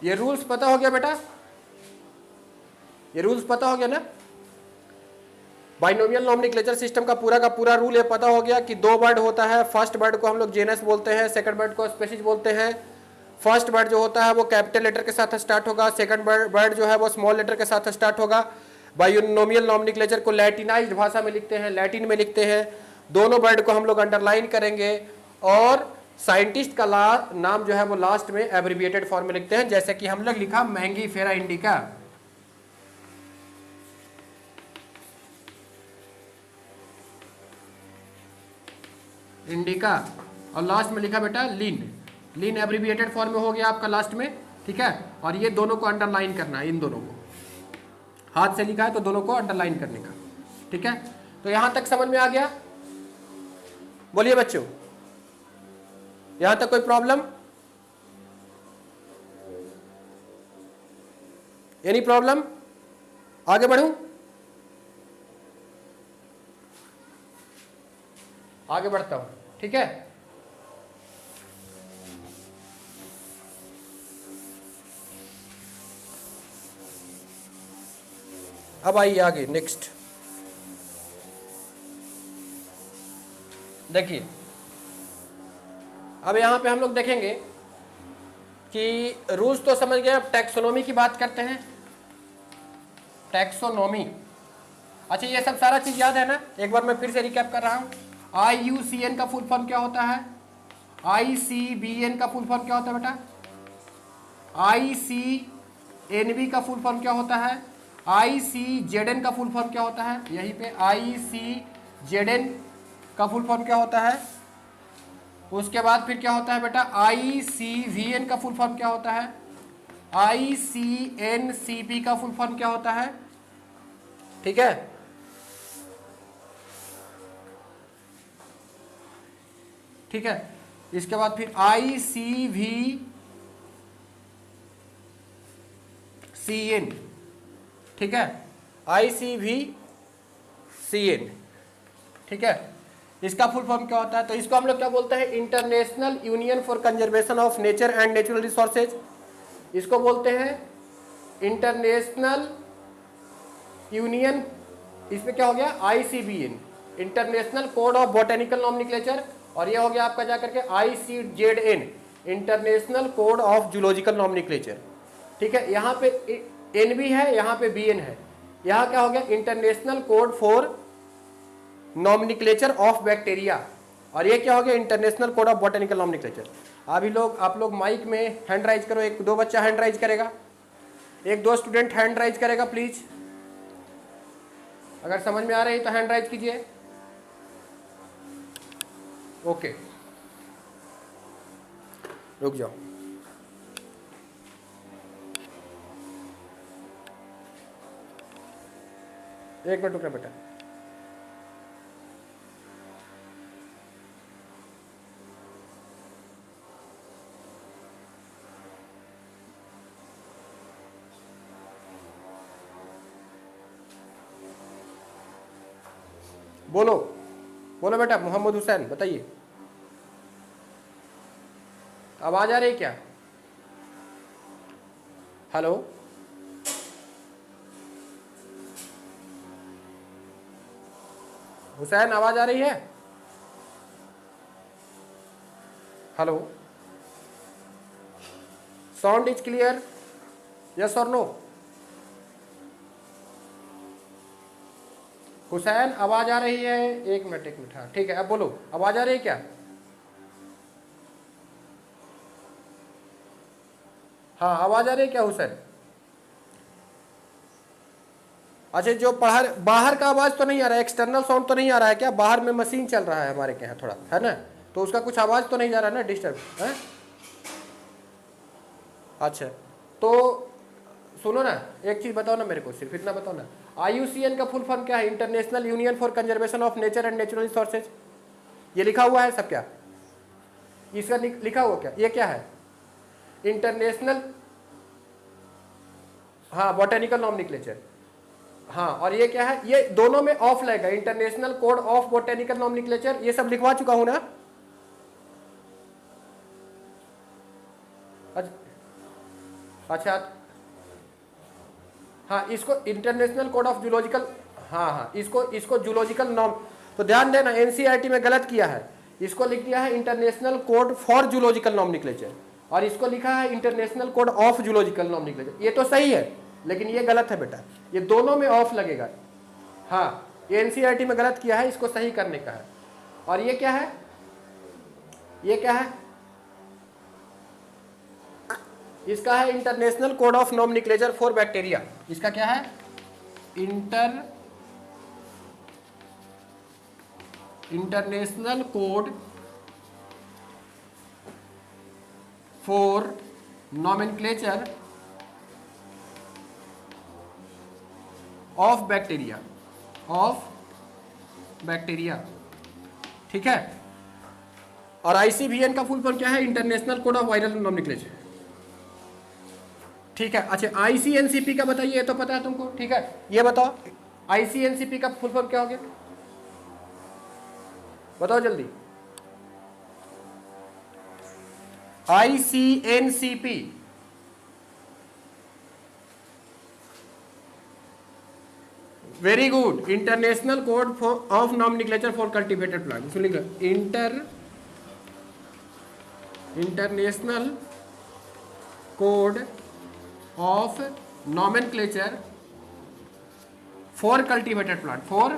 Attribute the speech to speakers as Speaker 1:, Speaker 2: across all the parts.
Speaker 1: ये रूल्स पता हो गया बेटा, ये रूल्स पता हो गया ना। बाइनोमियल नॉमेनक्लेचर सिस्टम का पूरा रूल ये पता हो गया कि दो वर्ड होता है, फर्स्ट वर्ड को हम लोग जेनस बोलते हैं, सेकंड वर्ड को स्पीशीज बोलते हैं। फर्स्ट वर्ड जो होता है वो कैपिटल लेटर के साथ स्टार्ट होगा, सेकंड वर्ड जो है वो स्मॉल लेटर के साथ स्टार्ट होगा। बाइनोमियल नॉमेनक्लेचर को लैटिनाइज्ड भाषा में लिखते हैं, लैटिन में लिखते हैं। दोनों वर्ड को हम लोग अंडरलाइन करेंगे और साइंटिस्ट का नाम जो है वो लास्ट में एब्रिविएटेड फॉर्म में लिखते हैं, जैसे कि हम लोग लिखा मैंगीफेरा इंडिका, इंडिका, और लास्ट में लिखा बेटा लीन, लीन एब्रिविएटेड फॉर्म में हो गया आपका लास्ट में, ठीक है। और ये दोनों को अंडरलाइन करना है, इन दोनों को हाथ से लिखा है तो दोनों को अंडरलाइन करने का, ठीक है। तो यहां तक समझ में आ गया, बोलिए बच्चों, यहां तक कोई प्रॉब्लम, एनी प्रॉब्लम? आगे बढ़ूं, आगे बढ़ता हूं, ठीक है। अब आइए आगे, नेक्स्ट देखिए। अब यहां पे हम लोग देखेंगे कि रूल्स तो समझ गए, अब टैक्सोनॉमी की बात करते हैं। टैक्सोनॉमी, अच्छा ये सब सारा चीज याद है ना, एक बार मैं फिर से रिकैप कर रहा हूं। IUCN का फुल फॉर्म क्या होता है, ICBN का फुल फॉर्म क्या होता है बेटा, ICNB का फुल फॉर्म क्या होता है, ICZN का फुल फॉर्म क्या होता है, यहीं पे ICZN का फुल फॉर्म क्या होता है। उसके बाद फिर क्या होता है बेटा, ICVN का फुल फॉर्म क्या होता है, ICNCP का फुल फॉर्म क्या होता है, ठीक है। ठीक है, इसके बाद फिर ICVCN, ठीक है, ICVCN, ठीक है। इसका फुल फॉर्म क्या होता है, तो इसको हम लोग क्या बोलते हैं, international union for conservation of nature and natural resources, इसको बोलते हैं इंटरनेशनल यूनियन, इसमें क्या हो गया ICBN, international code of botanical nomenclature, और ये हो गया आपका जाकर के ICZN, international code of zoological nomenclature, ठीक है। यहाँ पे NB है, यहाँ पे BN है, यहाँ क्या हो गया, international code for nomenclature of bacteria, और ये क्या हो गया, international code of botanical nomenclature. अभी लोग आप लोग माइक में हैंड राइज करो, एक दो बच्चा हैंड राइज करेगा, एक दो स्टूडेंट हैंड राइज करेगा प्लीज, अगर समझ में आ रही है तो हैंड राइज कीजिए। ओके, रुक जाओ, एक मिनट रुकना बेटा। बोलो बोलो बेटा, मोहम्मद हुसैन बताइए, आवाज आ रही क्या? हेलो, हुसैन आवाज आ रही है? Hello, sound is clear, yes और नो? हुसैन आवाज आ रही है? एक मिनट, हाँ ठीक है, अब बोलो, आवाज आ रही है क्या? हाँ आवाज आ रही है क्या हुसैन? अच्छा, जो बाहर का आवाज तो नहीं आ रहा है, एक्सटर्नल साउंड तो नहीं आ रहा है क्या? बाहर में मशीन चल रहा है हमारे के यहाँ थोड़ा, है ना, तो उसका कुछ आवाज तो नहीं जा रहा है ना, डिस्टर्ब है? अच्छा, तो सुनो ना, एक चीज बताओ ना मेरे को, सिर्फ इतना बताओ ना, IUCN का फुल फॉर्म क्या है, international union for conservation of nature and natural resources, ये लिखा हुआ है सब क्या? इसका लिखा हुआ क्या, ये क्या है? इंटरनेशनल, हाँ बोटेनिकल नॉमेनक्लेचर, हाँ, और ये क्या है, ये दोनों में ऑफ लगेगा, international code of botanical nomenclature, ये सब लिखवा चुका हूं ना। अच्छा, अच्छा, हाँ, इसको इंटरनेशनल कोड ऑफ जूलॉजिकल, हाँ, इसको जूलॉजिकल नॉर्म, तो ध्यान देना एनसीईआरटी में गलत किया है, इसको लिख दिया है international code for zoological nomenclature और इसको लिखा है international code of zoological nomenclature. ये तो सही है लेकिन ये गलत है बेटा, ये दोनों में ऑफ लगेगा। हाँ, एनसीईआरटी में गलत किया है, इसको सही करने का है। और ये क्या है, ये क्या है, इसका है international code of nomenclature for bacteria. इसका क्या है, international code for nomenclature of bacteria, ठीक है। और आईसीवीएन का फुल फॉर्म क्या है, international code of viral nomenclature, ठीक है। अच्छा, आईसीएनसीपी का बताइए, ये तो पता है तुमको, ठीक है। ये बताओ आईसीएनसीपी का फुल फॉर्म क्या हो गया, बताओ जल्दी। ICNCP, very good, international code of nomenclature for cultivated plant. सुनिएगा, international code of nomenclature for cultivated plant, for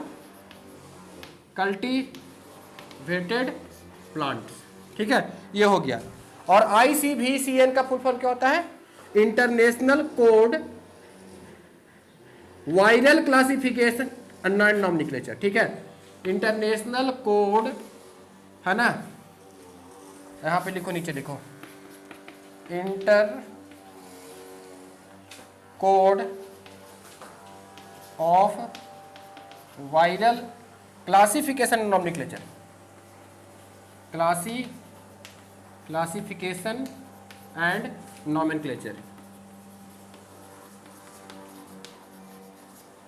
Speaker 1: cultivated plants, ठीक है, ये हो गया। और आईसीवीसीएन का फुल फॉर्म क्या होता है, international code viral classification and nomenclature, ठीक है। इंटरनेशनल कोड है ना, यहां पे लिखो, नीचे लिखो, inter code of viral classification and nomenclature, classification and nomenclature,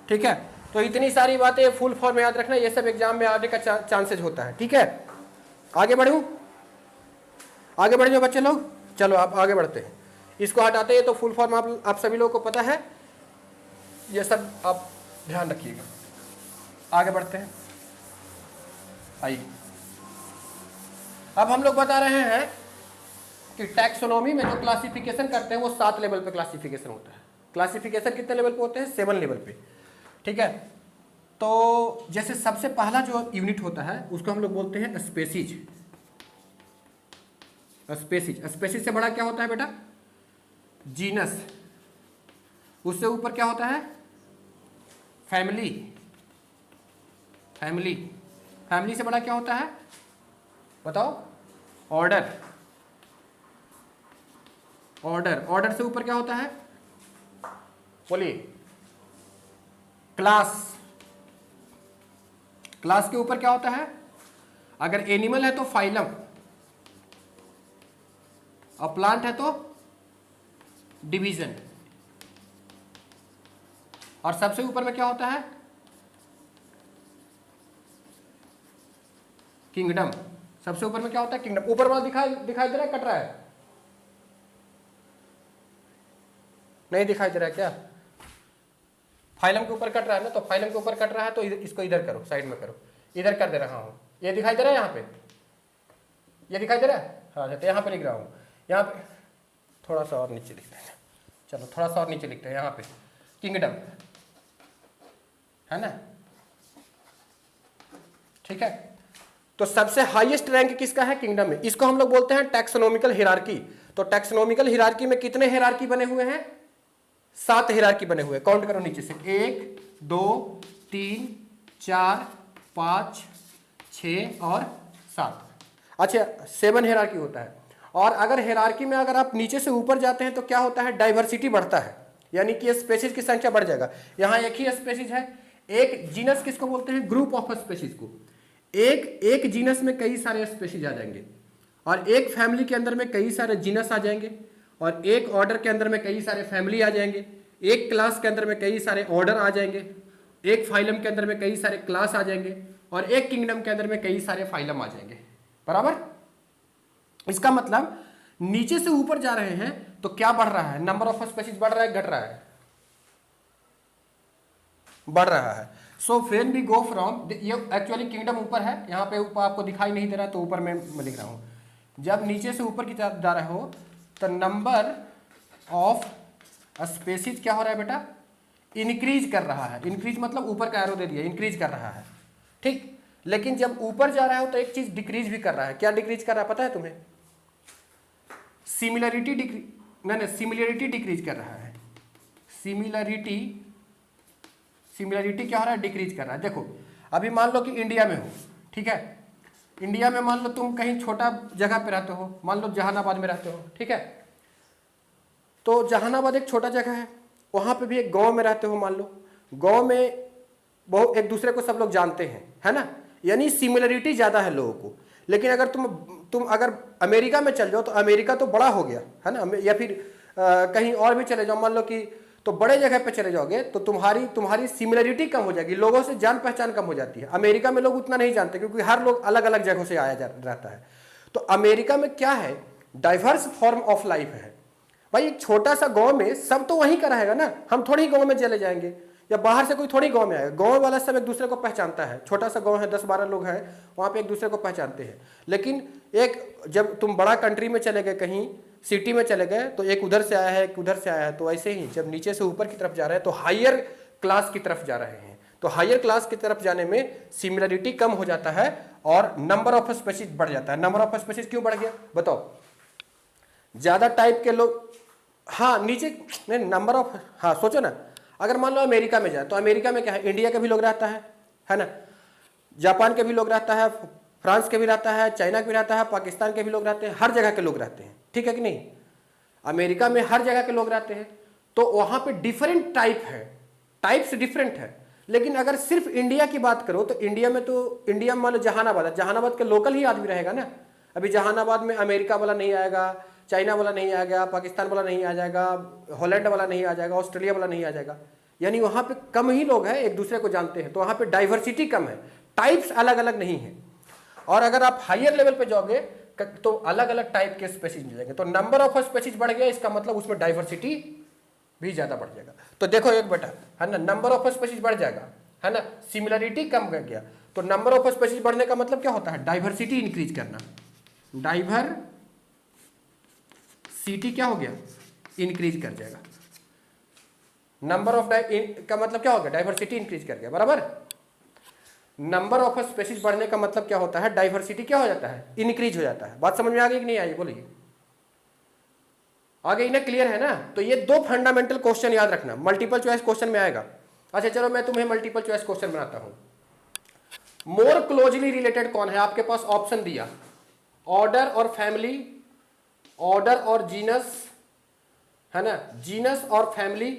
Speaker 1: ठीक है। तो इतनी सारी बातें फुल फॉर्म याद रखना, ये सब एग्जाम में आने का चांसेज होता है, ठीक है। आगे बढ़ूं, आगे बढ़ जाओ बच्चे लोग, चलो आप आगे बढ़ते हैं। इसको हटाते हैं, तो फुल फॉर्म आप सभी लोगों को पता है, ये सब आप ध्यान रखिएगा। आगे बढ़ते हैं, आइए। अब हम लोग बता रहे हैं कि टैक्सोनॉमी में जो क्लासिफिकेशन करते हैं वो 7 लेवल पे क्लासिफिकेशन होता है। क्लासिफिकेशन कितने लेवल पे होते हैं, 7 लेवल पे, ठीक है। तो जैसे सबसे पहला जो यूनिट होता है उसको हम लोग बोलते हैं स्पेसीज। स्पेसीज से बड़ा क्या होता है बेटा, जीनस। उससे ऊपर क्या होता है, फैमिली। फैमिली से बड़ा क्या होता है बताओ, ऑर्डर। ऑर्डर से ऊपर क्या होता है, बोलिए, क्लास के ऊपर क्या होता है, अगर एनिमल है तो फाइलम, और प्लांट है तो डिवीजन, और सबसे ऊपर में क्या होता है, किंगडम। सबसे ऊपर में क्या होता है, किंगडम। ऊपर वाला दिखाई दे रहा है, कट रहा है, नहीं दिखाई दे रहा है क्या, फाइलम के ऊपर कट रहा है ना, तो फाइलम के ऊपर कट रहा है तो इसको इधर करो, साइड में करो, इधर कर दे रहा हूं। ये दिखाई दे रहा है, यहाँ पे ये दिखाई दे रहा है, हाँ, तो यहाँ पे लिख रहा हूँ, यहाँ पे थोड़ा सा और नीचे लिखते हैं, चलो थोड़ा सा और नीचे लिखते हैं, यहाँ पे किंगडम है ना, ठीक है। तो सबसे हाईएस्ट रैंक किसका है, किंगडम में। इसको हम लोग बोलते हैं टैक्सोनॉमिकल हिरार्की। तो टैक्सोनॉमिकल हिरार्की में कितने हिरार्की बने हुए हैं, 7 हिरार्की बने हुए। काउंट करो नीचे से, 1 2 3 4 5 6 और 7। अच्छा, 7 हिरार्की होता है। और अगर हिरार्की में अगर आप नीचे से ऊपर जाते हैं तो क्या होता है, डाइवर्सिटी बढ़ता है, यानी कि स्पेसीज की संख्या बढ़ जाएगा। यहाँ एक ही स्पेसीज है। एक जीनस किसको बोलते हैं, ग्रुप ऑफ स्पेसीज को। एक जीनस में कई सारे स्पेसीज आ जाएंगे, और एक फैमिली के अंदर में कई सारे जीनस आ जाएंगे, और एक ऑर्डर के अंदर में कई सारे फैमिली आ जाएंगे, एक क्लास के अंदर में कई सारे ऑर्डर आ जाएंगे, एक फाइलम के अंदर में कई सारे क्लास आ जाएंगे, और एक किंगडम के अंदर में कई सारे फाइलम आ जाएंगे, बराबर। इसका मतलब नीचे से ऊपर जा रहे हैं तो क्या बढ़ रहा है, नंबर ऑफ स्पीशीज बढ़ रहा है घट रहा है, बढ़ रहा है। So when we go from, ये एक्चुअली किंगडम ऊपर है, यहाँ पे ऊपर आपको दिखाई नहीं दे रहा तो ऊपर मैं लिख रहा हूँ। जब नीचे से ऊपर की तरफ जा रहे हो तो नंबर ऑफ स्पीशीज क्या हो रहा है बेटा, इंक्रीज कर रहा है। इंक्रीज मतलब ऊपर का एरो दे दिया, इंक्रीज कर रहा है, ठीक। लेकिन जब ऊपर जा रहा हो तो एक चीज डिक्रीज भी कर रहा है। क्या डिक्रीज कर रहा है पता है तुम्हें, सिमिलरिटी डिक्रीज, नहीं सिमिलरिटी डिक्रीज कर रहा है। सिमिलरिटी क्या हो रहा है, डिक्रीज कर रहा है। देखो अभी मान लो कि इंडिया में हो, ठीक है, इंडिया में मान लो तुम कहीं छोटा जगह पे रहते हो, मान लो जहानाबाद में रहते हो, ठीक है, तो जहानाबाद एक छोटा जगह है, वहां पे भी एक गांव में रहते हो, मान लो गांव में बहुत एक दूसरे को सब लोग जानते हैं, है ना, यानी सिमिलरिटी ज्यादा है लोगों को। लेकिन अगर तुम अगर अमेरिका में चल जाओ तो अमेरिका तो बड़ा हो गया है ना, या फिर कहीं और भी चले जाओ, मान लो कि तो बड़े जगह पे चले जाओगे तो तुम्हारी सिमिलरिटी कम हो जाएगी, लोगों से जान पहचान कम हो जाती है। अमेरिका में लोग उतना नहीं जानते क्योंकि हर लोग अलग अलग जगहों से आया रहता है। तो अमेरिका में क्या है, डाइवर्स फॉर्म ऑफ लाइफ है भाई। एक छोटा सा गांव में सब तो वहीं का रहेगा ना, हम थोड़ी गांव में चले जाएंगे या बाहर से कोई थोड़ी गांव में आएगा। गांव वाला सब एक दूसरे को पहचानता है, छोटा सा गांव है 10-12 लोग हैं, वहां पे एक दूसरे को पहचानते हैं। लेकिन एक जब तुम बड़ा कंट्री में चले गए, कहीं सिटी में चले गए, तो एक उधर से आया है एक उधर से आया है, तो ऐसे ही जब नीचे से ऊपर की तरफ जा रहे हैं तो हायर क्लास की तरफ जा रहे हैं, तो हायर क्लास की तरफ जाने में सिमिलरिटी कम हो जाता है और नंबर ऑफ स्पीशीज बढ़ जाता है। नंबर ऑफ स्पीशीज क्यों बढ़ गया बताओ, ज्यादा टाइप के लोग, हाँ नीचे नहीं नंबर ऑफ, हाँ सोचो ना, अगर मान लो अमेरिका में जाए तो अमेरिका में क्या है, इंडिया का भी लोग रहता है ना, जापान के भी लोग रहता है, फ्रांस के भी रहता है, चाइना के भी रहता है, पाकिस्तान के भी लोग रहते हैं, हर जगह के लोग रहते हैं, ठीक है कि नहीं। अमेरिका में हर जगह के लोग रहते हैं, तो वहां पे डिफरेंट टाइप है, टाइप्स डिफरेंट है। लेकिन अगर सिर्फ इंडिया की बात करो तो इंडिया में मान लो जहानाबाद है, जहानाबाद के लोकल ही आदमी रहेगा ना। अभी जहानाबाद में अमेरिका वाला नहीं आएगा, चाइना वाला नहीं आ जाएगा, पाकिस्तान वाला नहीं आ जाएगा, हॉलैंड वाला नहीं आ जाएगा, ऑस्ट्रेलिया वाला नहीं आ जाएगा, यानी वहां पे कम ही लोग हैं, एक दूसरे को जानते हैं, तो वहां पे डाइवर्सिटी कम है, टाइप्स अलग अलग नहीं है। और अगर आप हायर लेवल पे जाओगे तो अलग अलग टाइप के स्पीशीज मिलेंगे, तो नंबर ऑफ स्पीशीज बढ़ गया, इसका मतलब उसमें डाइवर्सिटी भी ज्यादा बढ़ जाएगा। तो देखो एक बेटा है ना, नंबर ऑफ स्पीशीज बढ़ जाएगा, है ना, सिमिलरिटी कम कर गया, तो नंबर ऑफ स्पीशीज बढ़ने का मतलब क्या होता है, डाइवर्सिटी इंक्रीज करना। डाइवर्सिटी क्या हो गया, इंक्रीज कर जाएगा। नंबर ऑफ का मतलब क्या हो गया, डाइवर्सिटी इंक्रीज कर गया, बराबर। नंबर ऑफ स्पीशीज बढ़ने का मतलब क्या होता है, डाइवर्सिटी क्या हो जाता है, इंक्रीज हो जाता है। बात समझ में आ गई कि नहीं आई, बोलिए आ गई ना, क्लियर है ना। तो ये दो फंडामेंटल क्वेश्चन याद रखना, मल्टीपल चॉइस क्वेश्चन में आएगा। अच्छा चलो मैं तुम्हें मल्टीपल चॉइस क्वेश्चन बनाता हूं। मोर क्लोजली रिलेटेड कौन है, आपके पास ऑप्शन दिया, ऑर्डर और फैमिली, ऑर्डर और जीनस, है ना, जीनस और फैमिली,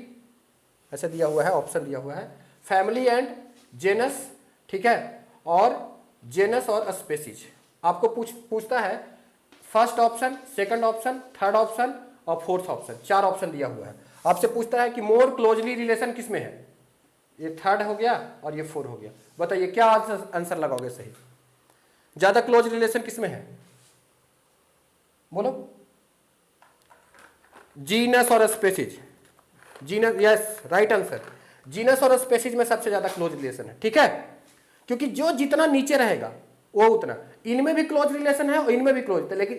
Speaker 1: ऐसा दिया हुआ है, ऑप्शन दिया हुआ है, फैमिली एंड जेनस, ठीक है, और जेनस और स्पेसीज। आपको पूछता है first option, second option, third option और फोर्थ ऑप्शन, 4 ऑप्शन दिया हुआ है। आपसे पूछता है कि मोर क्लोजली रिलेशन किसमें है, ये थर्ड हो गया और ये 4 हो गया। बताइए क्या आंसर लगाओगे सही, ज्यादा क्लोज रिलेशन किसमें है, बोलो। जीनस और species, genus, yes right answer, genus और स्पेसीज में सबसे ज्यादा क्लोज रिलेशन है, ठीक है, क्योंकि जो जितना नीचे रहेगा वो उतना, इनमें भी क्लोज रिलेशन है और इनमें भी क्लोज है, लेकिन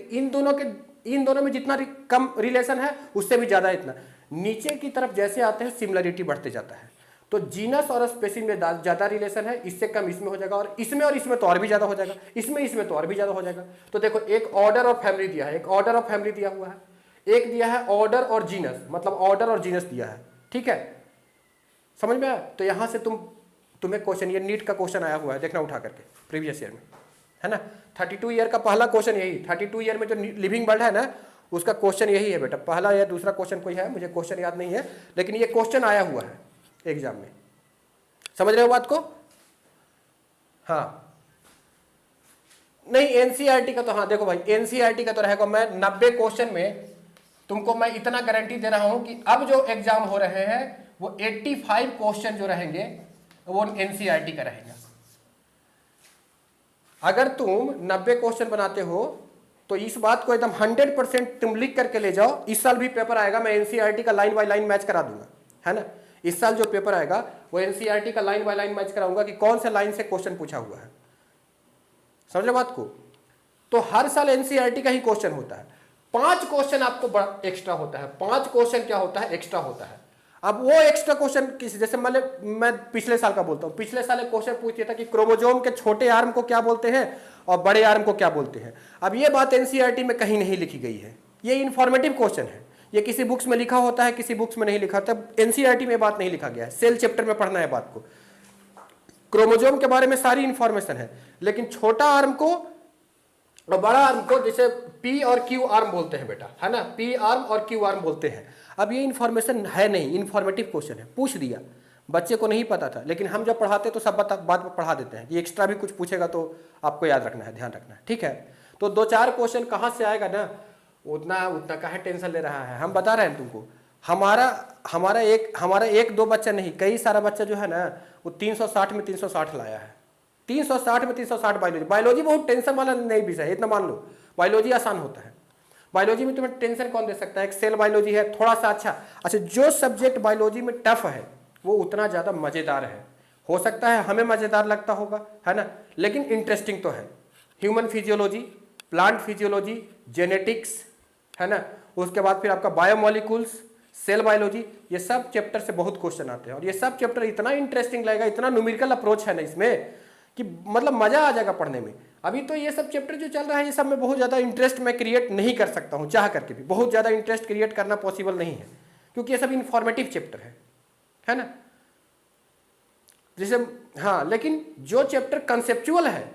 Speaker 1: इन दोनों में जितना कम रिलेशन है उससे भी ज्यादा इतना, नीचे की तरफ जैसे आते हैं सिमिलरिटी बढ़ते जाता है। तो जीनस और स्पेसीज में ज्यादा रिलेशन है, इससे कम इसमें हो जाएगा, और इसमें तो और भी ज्यादा हो जाएगा, इसमें तो और भी ज्यादा हो जाएगा। तो देखो एक ऑर्डर और फैमिली दिया है, एक ऑर्डर और फैमिली दिया हुआ है, एक दिया है ऑर्डर और जीनस, मतलब ऑर्डर और जीनस दिया है, ठीक है, समझ में आया। तो यहां से तुम्हें क्वेश्चन, ये नीट का क्वेश्चन आया हुआ है, देखना उठा करके प्रीवियस ईयर में, है ना, 32 ईयर का पहला क्वेश्चन यही, 32 ईयर में जो लिविंग वर्ल्ड है ना उसका क्वेश्चन यही है बेटा, पहला या दूसरा क्वेश्चन कोई है, मुझे क्वेश्चन याद नहीं है, लेकिन ये क्वेश्चन आया हुआ है एग्जाम में, समझ रहे हो बात को। हाँ नहीं एनसीईआरटी का तो, हाँ देखो भाई एनसीईआरटी का तो रहेगा, मैं 90 क्वेश्चन में तुमको मैं इतना गारंटी दे रहा हूं कि अब जो एग्जाम हो रहे हैं वो 85 क्वेश्चन जो रहेंगे वो एनसीईआरटी का रहेगा। अगर तुम 90 क्वेश्चन बनाते हो तो इस बात को एकदम 100% तुम लिख करके ले जाओ। इस साल भी पेपर आएगा, मैं एनसीईआरटी का लाइन बाय लाइन मैच करा दूंगा, है ना। इस साल जो पेपर आएगा वो एनसीईआरटी का लाइन बाय लाइन मैच कराऊंगा कि कौन से लाइन से क्वेश्चन पूछा हुआ है, समझ लो बात को। तो हर साल एनसीईआरटी का ही क्वेश्चन होता है। 5 क्वेश्चन आपको बड़ा एक्स्ट्रा होता है, 5 क्वेश्चन क्या होता है, एक्स्ट्रा होता है। अब वो एक्स्ट्रा क्वेश्चन किस, जैसे मैं पिछले साल का बोलता हूँ, पिछले साल एक क्वेश्चन पूछ दिया था कि क्रोमोसोम के छोटे आर्म को क्या बोलते हैं और बड़े आर्म को क्या बोलते हैं। अब ये बात एनसीईआरटी में कहीं नहीं लिखी गई है, ये इन्फॉर्मेटिव क्वेश्चन है, ये किसी बुक्स में लिखा होता है, किसी बुक्स में नहीं लिखा होता। एनसीईआरटी में बात नहीं लिखा गया है, सेल चैप्टर में पढ़ना है बात को। क्रोमोसोम के बारे में सारी इंफॉर्मेशन है, लेकिन छोटा आर्म को और बड़ा आर्म को जैसे पी और क्यू आर्म बोलते हैं बेटा, है ना, पी आर्म और क्यू आर्म बोलते हैं। अब ये इन्फॉर्मेशन है नहीं, इन्फॉर्मेटिव क्वेश्चन है, पूछ दिया, बच्चे को नहीं पता था, लेकिन हम जब पढ़ाते तो सब बात पढ़ा देते हैं कि एक्स्ट्रा भी कुछ पूछेगा तो आपको याद रखना है, ध्यान रखना है, ठीक है। तो 2-4 क्वेश्चन कहाँ से आएगा ना, उतना काहे टेंशन ले रहा है, हम बता रहे हैं तुमको। हमारा एक दो बच्चा नहीं, कई सारा बच्चा जो है ना वो 360 में 360 लाया है, 360 में 360 बायोलॉजी बहुत टेंशन वाला नहीं विषय है, इतना मान लो। बायोलॉजी आसान होता है, बायोलॉजी में तुम्हें टेंशन कौन दे सकता है। एक सेल बायोलॉजी है थोड़ा सा अच्छा जो सब्जेक्ट बायोलॉजी में टफ है वो उतना ज़्यादा मज़ेदार है। हो सकता है हमें मज़ेदार लगता होगा, है ना, लेकिन इंटरेस्टिंग तो है। Human physiology, plant physiology, genetics, है ना, उसके बाद फिर आपका बायोमोलिकुल्स, सेल बायोलॉजी, ये सब चैप्टर से बहुत क्वेश्चन आते हैं और ये सब चैप्टर इतना इंटरेस्टिंग लगेगा, इतना न्यूमेरिकल अप्रोच है ना इसमें कि मतलब मजा आ जाएगा पढ़ने में। अभी तो ये सब चैप्टर जो चल रहा है ये सब में बहुत ज़्यादा इंटरेस्ट मैं क्रिएट नहीं कर सकता हूँ, चाह करके भी बहुत ज़्यादा इंटरेस्ट क्रिएट करना पॉसिबल नहीं है, क्योंकि ये सब इंफॉर्मेटिव चैप्टर है ना। जैसे हाँ, लेकिन जो चैप्टर कंसेप्चुअल है,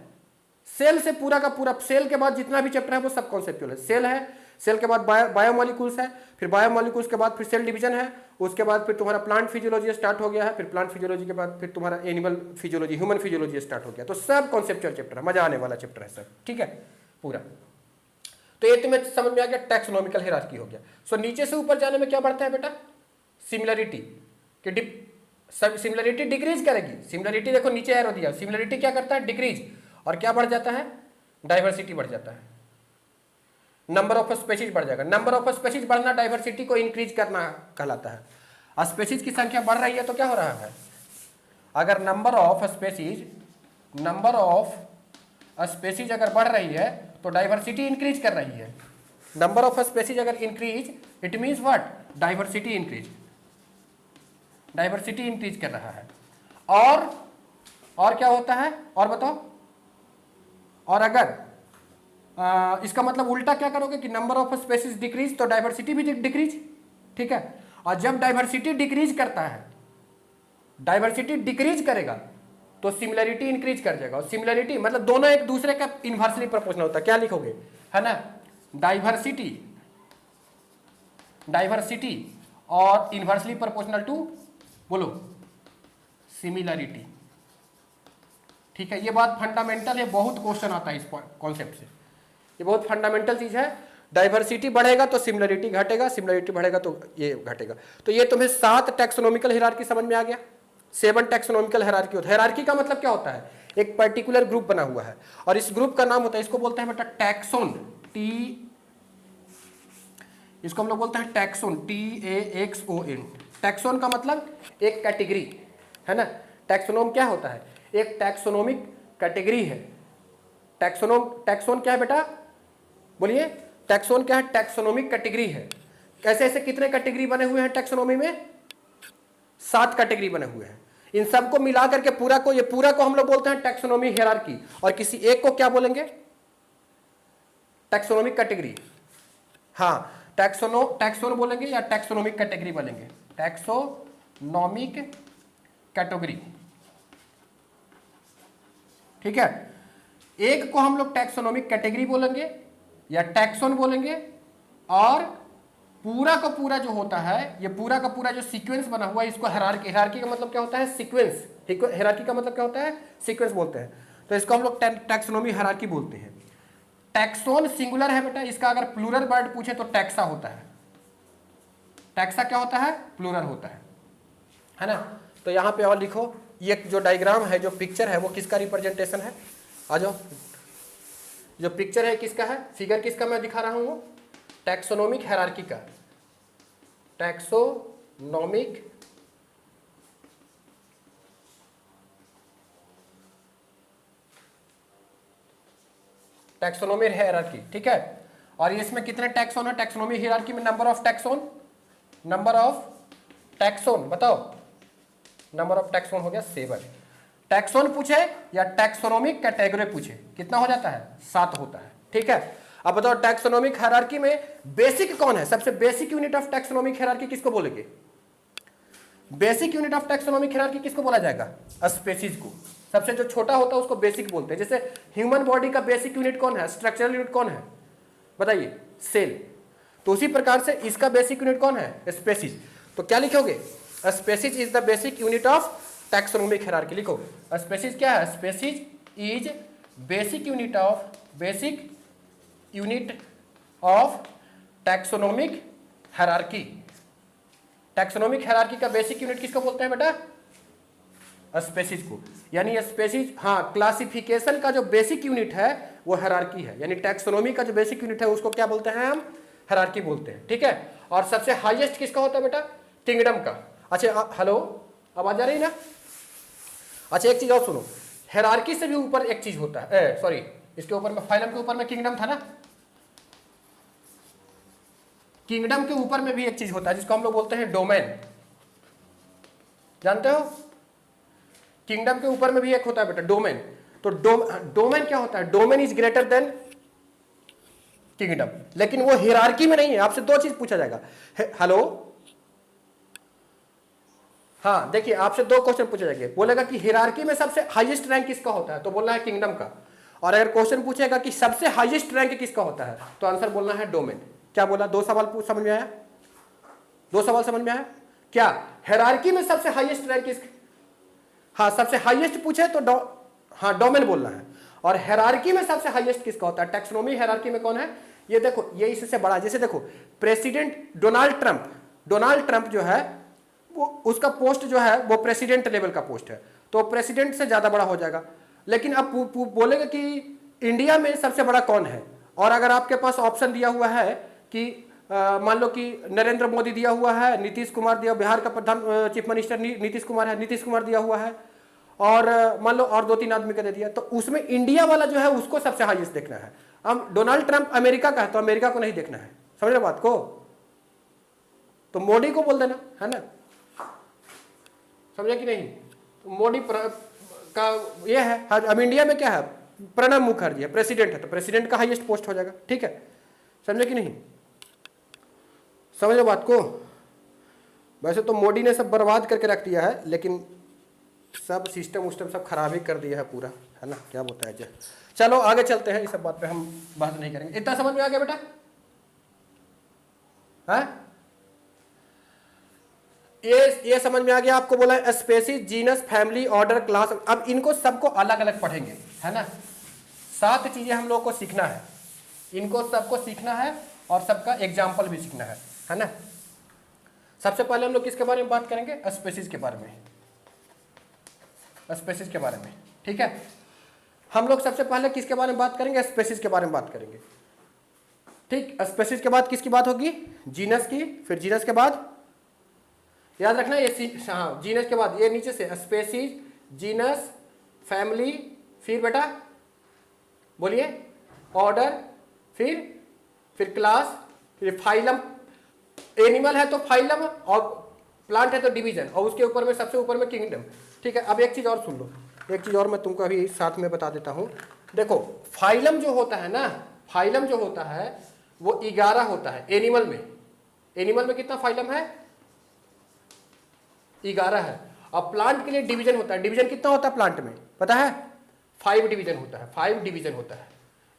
Speaker 1: सेल से पूरा का पूरा, सेल के बाद जितना भी चैप्टर है वो सब कॉन्सेप्चुअल है। सेल है, सेल के बाद बायोमोलिकुल्स है, फिर बायोमोलिकुल्स के बाद फिर सेल डिवीजन है, उसके बाद फिर तुम्हारा प्लांट फिजियोलॉजी स्टार्ट हो गया है, फिर प्लांट फिजियोलॉजी के बाद फिर तुम्हारा animal physiology, human physiology start हो गया। तो सब कॉन्सेप्चुअल चैप्टर है, मजा आने वाला चैप्टर है सब, ठीक है पूरा। तो ये तुम्हें समझ में आ गया, टैक्सोनॉमिकल हायरार्की हो गया। सो नीचे से ऊपर जाने में क्या बढ़ता है बेटा, सिमिलरिटी कि सिमिलरिटी डिक्रीज करेगी। सिमिलरिटी देखो नीचे एरो दिया, सिमिलरिटी क्या करता है, डिक्रीज, और क्या बढ़ जाता है, डाइवर्सिटी बढ़ जाता है, नंबर ऑफ स्पेसीज बढ़ जाएगा। नंबर ऑफ स्पेसीज बढ़ना डाइवर्सिटी को इंक्रीज करना कहलाता है। स्पेसीज की संख्या बढ़ रही है तो क्या हो रहा है, अगर नंबर ऑफ स्पेसीज अगर बढ़ रही है तो डाइवर्सिटी इंक्रीज कर रही है। नंबर ऑफ स्पेसीज अगर increase, it means what, diversity increase कर रहा है। और क्या होता है, और बताओ, और अगर इसका मतलब उल्टा क्या करोगे कि नंबर ऑफ स्पेसीज डिक्रीज तो डाइवर्सिटी भी डिक्रीज, ठीक है। और जब डाइवर्सिटी डिक्रीज करता है, डाइवर्सिटी डिक्रीज करेगा तो सिमिलरिटी इंक्रीज कर जाएगा। और सिमिलरिटी मतलब दोनों एक दूसरे का इनवर्सली प्रोपोर्शनल होता है। क्या लिखोगे, है ना, डाइवर्सिटी और इनवर्सली प्रोपोर्शनल टू, बोलो, सिमिलरिटी, ठीक है। ये बात फंडामेंटल है, बहुत क्वेश्चन आता है इस कॉन्सेप्ट से, ये बहुत फंडामेंटल चीज है। डाइवर्सिटी बढ़ेगा तो सिमिलरिटी घटेगा, सिमिलरिटी बढ़ेगा तो ये घटेगा। तो ये तुम्हें 7 टैक्सोनॉमिकल हायरार्की समझ में आ गया। 7 टैक्सोनॉमिकल हायरार्की होता है। हायरार्की का मतलब क्या होता है, एक पर्टिकुलर ग्रुप बना हुआ है और इस ग्रुप का नाम होता है, इसको बोलते हैं बेटा टैक्सोन, इसको हम लोग बोलते हैं टैक्सोन, TAXON। टैक्सोन का मतलब एक कैटेगरी, है ना। टैक्सोनोम क्या होता है, एक टैक्सोनोमिक कैटेगरी है। टैक्सोन क्या है बेटा, बोलिए, टैक्सोन क्या है, टैक्सोनोमिक कैटेगरी है। कैसे ऐसे कितने कैटेगरी बने हुए हैं टैक्सोनोमी में, 7 कैटेगरी बने हुए हैं। इन सबको मिला करके ये पूरा को हम लोग बोलते हैं टैक्सोनोमी हायरार्की, और किसी एक को क्या बोलेंगे, टैक्सोनोमिक कैटेगरी। हाँ, टैक्सोन बोलेंगे या टैक्सोनोमिक कैटेगरी बोलेंगे, टैक्सोनोमिक कैटेगरी, ठीक है। एक को हम लोग टैक्सोनोमिक कैटेगरी बोलेंगे या टैक्सोन बोलेंगे, और पूरा का पूरा जो होता है, ये पूरा का पूरा जो सीक्वेंस बना हुआ है इसको हायरार्की। हायरार्की का मतलब क्या होता है, सीक्वेंस। हायरार्की का मतलब क्या होता है, सीक्वेंस बोलते हैं। तो इसको हम लोग टैक्सोनोमी हायरार्की बोलते हैं। टैक्सोन सिंगुलर है बेटा, इसका अगर प्लूरल वर्ड पूछे तो टैक्सा होता है। टैक्सा क्या होता है, प्लूरल होता है ना। तो यहाँ पे और लिखो, ये जो डायग्राम है, जो पिक्चर है, वो किसका रिप्रेजेंटेशन है, आ जाओ। जो पिक्चर है किसका है, फिगर किसका मैं दिखा रहा हूँ, टैक्सोनोमिक हायरार्की का, टैक्सोनोमिक टैक्सोनोमी हायरार्की, ठीक है। और इसमें कितने टैक्सोन है, टैक्सोनोमी हायरार्की में number of taxon, number of taxon बताओ, नंबर ऑफ टैक्सोन हो गया 7। टैक्सोन पूछे या टैक्सोनोमिक कैटेगरी पूछे कितना हो जाता है, 7 होता है, ठीक है। अब बताओ टैक्सोनोमिक हायरार्की में बेसिक कौन है, सबसे basic unit of taxonomic hierarchy किसको बोलेंगे, basic unit of taxonomic hierarchy किसको बोला जाएगा, स्पीशीज को। सबसे जो छोटा होता है उसको बेसिक बोलते हैं। जैसे ह्यूमन बॉडी का बेसिक यूनिट कौन है, स्ट्रक्चरल यूनिट कौन है बताइए, सेल। तो उसी प्रकार से इसका बेसिक यूनिट कौन है, स्पीशीज। तो क्या लिखोगे, species is the basic unit of taxonomic hierarchy. लिखो स्पीशीज क्या है, species is basic unit of taxonomic hierarchy. Taxonomic hierarchy का बेसिक यूनिट किसको बोलते हैं बेटा, स्पीशीज को। यानी स्पीशीज, हाँ, क्लासिफिकेशन का जो बेसिक यूनिट है वो हायरार्की है, यानी टैक्सोनोमी का जो बेसिक यूनिट है उसको क्या बोलते हैं हम, हायरार्की बोलते हैं, ठीक है। और सबसे हाईएस्ट किसका होता है बेटा, किंगडम का। अच्छा हेलो, आवाज आ रही ना। अच्छा एक चीज और सुनो, हायरार्की से भी ऊपर एक चीज होता है, सॉरी इसके ऊपर में, फाइलम के ऊपर में किंगडम था ना, किंगडम के ऊपर में भी एक चीज होता है जिसको हम लोग बोलते हैं डोमेन, जानते हो। किंगडम के ऊपर में भी एक होता है बेटा डोमेन। तो डोमेन क्या होता है, domain is greater than kingdom, लेकिन वो हायरार्की में नहीं है। आपसे 2 चीज पूछा जाएगा, हेलो, हाँ देखिए आपसे 2 क्वेश्चन पूछे जाएंगे, बोलेगा कि हायरार्की में सबसे हाईएस्ट रैंक किसका होता है, तो बोलना है किंगडम का। और अगर क्वेश्चन पूछेगा कि सबसे हाईएस्ट रैंक किसका होता है, तो आंसर बोलना है डोमेन। क्या बोला, 2 सवाल समझ में आया, 2 सवाल समझ में आया क्या। हायरार्की में सबसे हाईएस्ट रैंक किस, हाँ सबसे हाईएस्ट पूछे तो हाँ डोमेन बोलना है। और हायरार्की में सबसे हाईएस्ट किसका होता है, टैक्सोनोमी हायरार्की में कौन है, ये देखो, ये इससे बड़ा, जैसे देखो प्रेसिडेंट डोनाल्ड ट्रंप जो है वो, उसका पोस्ट जो है वो प्रेसिडेंट लेवल का पोस्ट है, तो प्रेसिडेंट से ज्यादा बड़ा हो जाएगा। लेकिन अब बोलेगा कि इंडिया में सबसे बड़ा कौन है, और अगर आपके पास ऑप्शन दिया हुआ है कि मान लो कि नरेंद्र मोदी दिया हुआ है, नीतीश कुमार दिया, बिहार का प्रधान चीफ मिनिस्टर नीतीश कुमार है, नीतीश कुमार दिया हुआ है, और मान लो और 2-3 आदमी का दे दिया, तो उसमें इंडिया वाला जो है उसको सबसे हाईएस्ट देखना है। अब डोनाल्ड ट्रंप अमेरिका का है तो अमेरिका को नहीं देखना है, समझ रहे बात को, तो मोदी को बोल देना है ना, समझे कि नहीं। तो मोदी का ये है। अब इंडिया में क्या है, प्रणब मुखर्जी है, प्रेसिडेंट है, तो प्रेसिडेंट का हाईएस्ट पोस्ट हो जाएगा, ठीक है, समझे कि नहीं, समझो बात को। वैसे तो मोदी ने सब बर्बाद करके रख दिया है, लेकिन सब सिस्टम सब खराब ही कर दिया है पूरा, है ना, क्या बताया जाए। चलो आगे चलते हैं, इस सब बात पे हम बात नहीं करेंगे। इतना समझ में आ गया बेटा, है ये समझ में आ गया आपको। बोला है species, genus, family, order, class. अब इनको सबको अलग अलग पढ़ेंगे, है ना। 7 चीजें हम लोग को सीखना है, इनको सबको सीखना है और सबका एग्जाम्पल भी सीखना है ना। सबसे पहले हम लोग किसके बारे में बात करेंगे, स्पेसीज के बारे में, स्पेसीज के बारे में, ठीक है। हम लोग सबसे पहले किसके बारे में बात करेंगे, स्पेसीज के बारे में बात करेंगे, ठीक। स्पेसीज के बाद किसकी बात होगी, जीनस की, फिर जीनस के बाद याद रखना ये, हाँ जीनस के बाद ये नीचे से स्पेसीज, जीनस, फैमिली, फिर बेटा बोलिए ऑर्डर, फिर क्लास, फिर फाइलम। एनिमल है तो फाइलम, और प्लांट है तो डिवीजन, और उसके ऊपर में सबसे ऊपर में किंगडम, ठीक है। अब एक चीज और सुन लो, एक चीज और मैं तुमको अभी साथ में बता देता हूं। देखो फाइलम जो होता है ना, फाइलम जो होता है वो 11 होता है एनिमल में। एनिमल में कितना फाइलम है, 11 है। अब प्लांट के लिए डिवीजन होता है, डिवीजन कितना होता है प्लांट में पता है, 5 डिवीजन होता है, 5 डिवीजन होता है।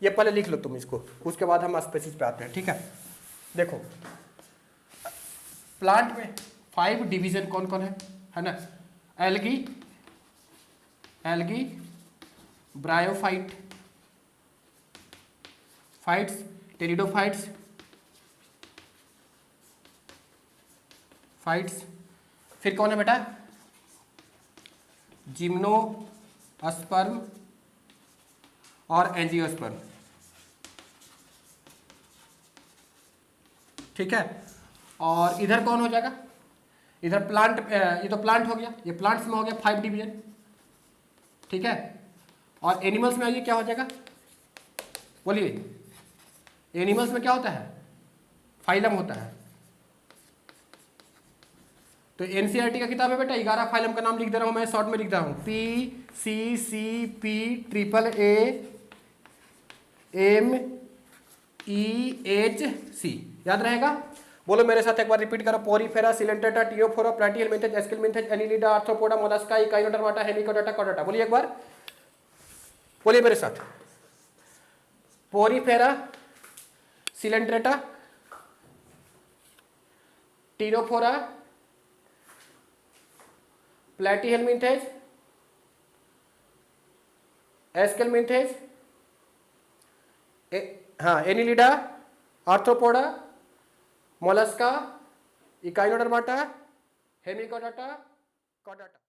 Speaker 1: ये पहले लिख लो तुम इसको, उसके बाद हम स्पेसीज पे आते हैं, ठीक है। देखो प्लांट में 5 डिवीजन कौन कौन है ना, algae, bryophyte, fights, pteridophytes, fights, फिर कौन है बेटा, जिम्नोस्पर्म और एंजियोस्पर्म, ठीक है। और इधर कौन हो जाएगा, इधर प्लांट, ये तो प्लांट हो गया, ये प्लांट्स में हो गया 5 डिवीजन, ठीक है। और एनिमल्स में आइए क्या हो जाएगा, बोलिए। एनिमल्स में क्या होता है, फाइलम होता है। तो एनसीईआरटी का किताब है बेटा, 11 फाइलम का नाम लिख दे रहा हूं मैं, शॉर्ट में लिख रहा हूं, PCCP, याद रहेगा। बोलो मेरे साथ एक बार रिपीट करो, Porifera, Coelenterata, Ctenophora, Platyhelminthes, Aschelminthes, Annelida, Arthropoda, Mollusca, Echinodermata, Hemichordata, Chordata. बोलिए एक बार, बोलिए मेरे साथ, Porifera, Coelenterata, Ctenophora, Platyhelminthes, Aschelminthes, हाँ Annelida, Arthropoda, Mollusca, Echinodermata, Hemichordata, Chordata.